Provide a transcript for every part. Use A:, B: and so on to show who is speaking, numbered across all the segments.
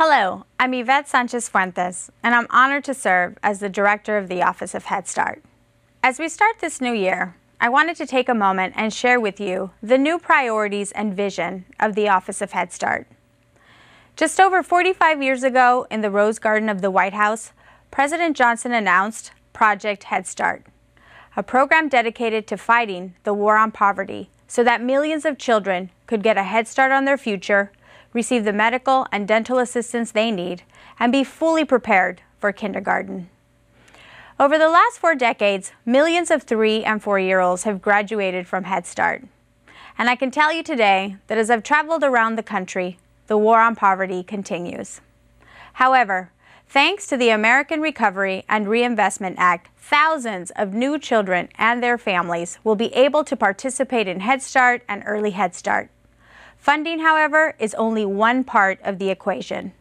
A: Hello, I'm Yvette Sanchez Fuentes, and I'm honored to serve as the Director of the Office of Head Start. As we start this new year, I wanted to take a moment and share with you the new priorities and vision of the Office of Head Start. Just over 45 years ago, in the Rose Garden of the White House, President Johnson announced Project Head Start, a program dedicated to fighting the war on poverty so that millions of children could get a head start on their future, receive the medical and dental assistance they need, and be fully prepared for kindergarten. Over the last 4 decades, millions of 3- and 4-year-olds have graduated from Head Start. And I can tell you today that as I've traveled around the country, the war on poverty continues. However, thanks to the American Recovery and Reinvestment Act, thousands of new children and their families will be able to participate in Head Start and Early Head Start. Funding, however, is only one part of the equation.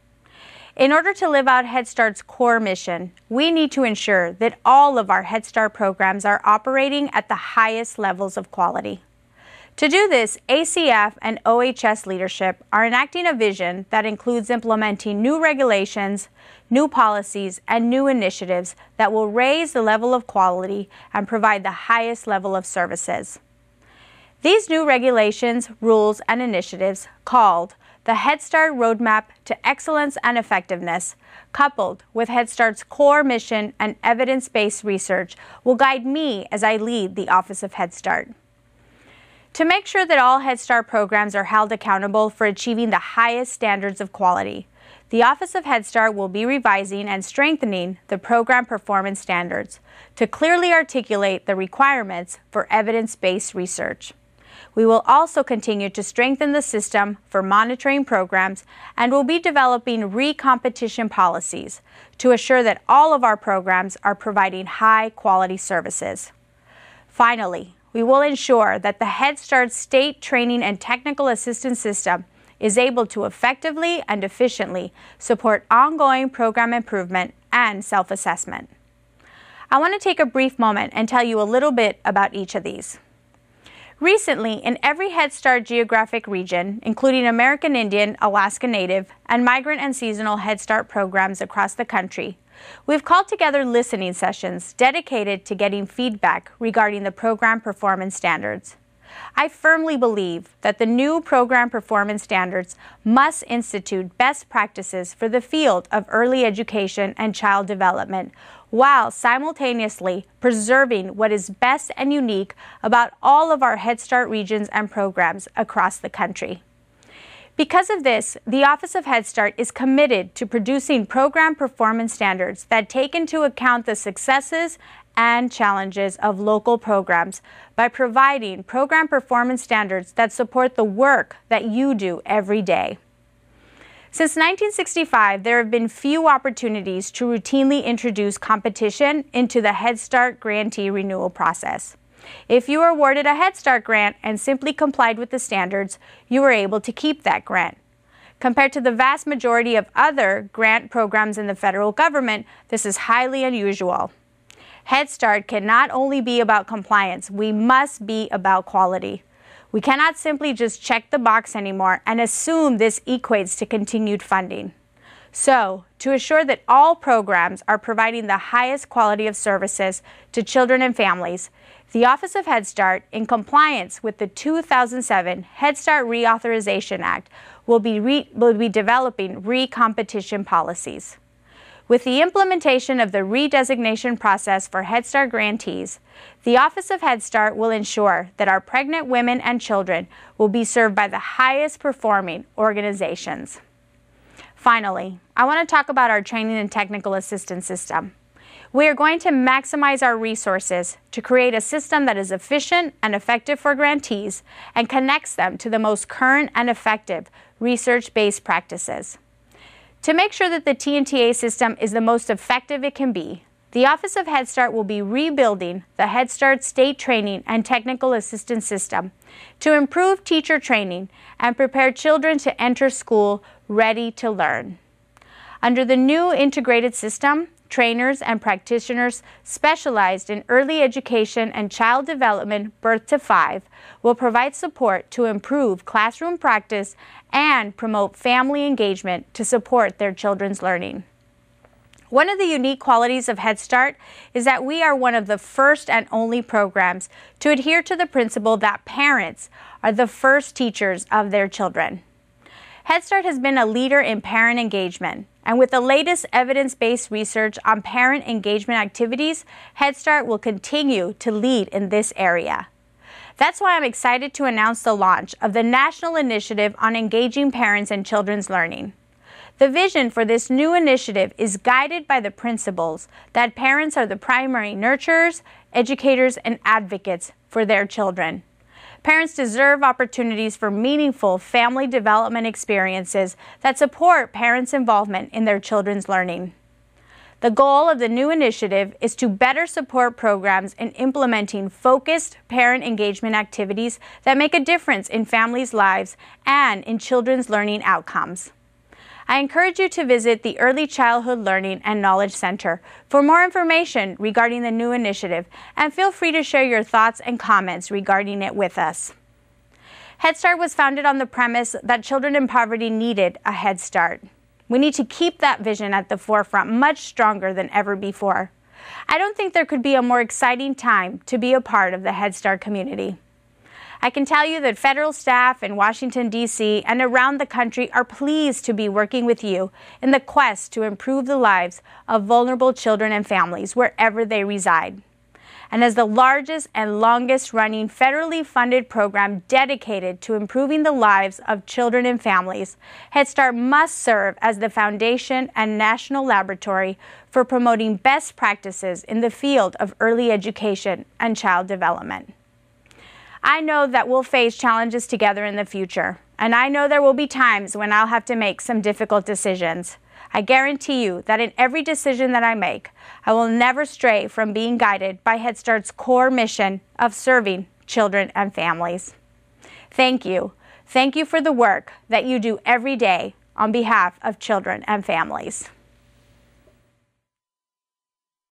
A: In order to live out Head Start's core mission, we need to ensure that all of our Head Start programs are operating at the highest levels of quality. To do this, ACF and OHS leadership are enacting a vision that includes implementing new regulations, new policies, and new initiatives that will raise the level of quality and provide the highest level of services. These new regulations, rules, and initiatives, called the Head Start Roadmap to Excellence and Effectiveness, coupled with Head Start's core mission and evidence-based research, will guide me as I lead the Office of Head Start. To make sure that all Head Start programs are held accountable for achieving the highest standards of quality, the Office of Head Start will be revising and strengthening the program performance standards to clearly articulate the requirements for evidence-based research. We will also continue to strengthen the system for monitoring programs and will be developing re-competition policies to assure that all of our programs are providing high-quality services. Finally, we will ensure that the Head Start State Training and Technical Assistance System is able to effectively and efficiently support ongoing program improvement and self-assessment. I want to take a brief moment and tell you a little bit about each of these. Recently, in every Head Start geographic region, including American Indian, Alaska Native, and migrant and seasonal Head Start programs across the country, we've called together listening sessions dedicated to getting feedback regarding the program performance standards. I firmly believe that the new program performance standards must institute best practices for the field of early education and child development, while simultaneously preserving what is best and unique about all of our Head Start regions and programs across the country. Because of this, the Office of Head Start is committed to producing program performance standards that take into account the successes and challenges of local programs by providing program performance standards that support the work that you do every day. Since 1965, there have been few opportunities to routinely introduce competition into the Head Start grantee renewal process. If you were awarded a Head Start grant and simply complied with the standards, you were able to keep that grant. Compared to the vast majority of other grant programs in the federal government, this is highly unusual. Head Start can not only be about compliance, we must be about quality. We cannot simply just check the box anymore and assume this equates to continued funding. So, to assure that all programs are providing the highest quality of services to children and families, the Office of Head Start, in compliance with the 2007 Head Start Reauthorization Act, will be developing re-competition policies. With the implementation of the redesignation process for Head Start grantees, the Office of Head Start will ensure that our pregnant women and children will be served by the highest performing organizations. Finally, I want to talk about our training and technical assistance system. We are going to maximize our resources to create a system that is efficient and effective for grantees and connects them to the most current and effective research-based practices. To make sure that the TNTA system is the most effective it can be, the Office of Head Start will be rebuilding the Head Start State Training and Technical Assistance System to improve teacher training and prepare children to enter school ready to learn. Under the new integrated system, trainers, and practitioners specialized in early education and child development birth to 5 will provide support to improve classroom practice and promote family engagement to support their children's learning. One of the unique qualities of Head Start is that we are one of the first and only programs to adhere to the principle that parents are the first teachers of their children. Head Start has been a leader in parent engagement, and with the latest evidence-based research on parent engagement activities, Head Start will continue to lead in this area. That's why I'm excited to announce the launch of the National Initiative on Engaging Parents in Children's Learning. The vision for this new initiative is guided by the principles that parents are the primary nurturers, educators, and advocates for their children. Parents deserve opportunities for meaningful family development experiences that support parents' involvement in their children's learning. The goal of the new initiative is to better support programs in implementing focused parent engagement activities that make a difference in families' lives and in children's learning outcomes. I encourage you to visit the Early Childhood Learning and Knowledge Center for more information regarding the new initiative, and feel free to share your thoughts and comments regarding it with us. Head Start was founded on the premise that children in poverty needed a head start. We need to keep that vision at the forefront much stronger than ever before. I don't think there could be a more exciting time to be a part of the Head Start community. I can tell you that federal staff in Washington, D.C. and around the country are pleased to be working with you in the quest to improve the lives of vulnerable children and families wherever they reside. And as the largest and longest-running federally funded program dedicated to improving the lives of children and families, Head Start must serve as the foundation and national laboratory for promoting best practices in the field of early education and child development. I know that we'll face challenges together in the future, and I know there will be times when I'll have to make some difficult decisions. I guarantee you that in every decision that I make, I will never stray from being guided by Head Start's core mission of serving children and families. Thank you. Thank you for the work that you do every day on behalf of children and families.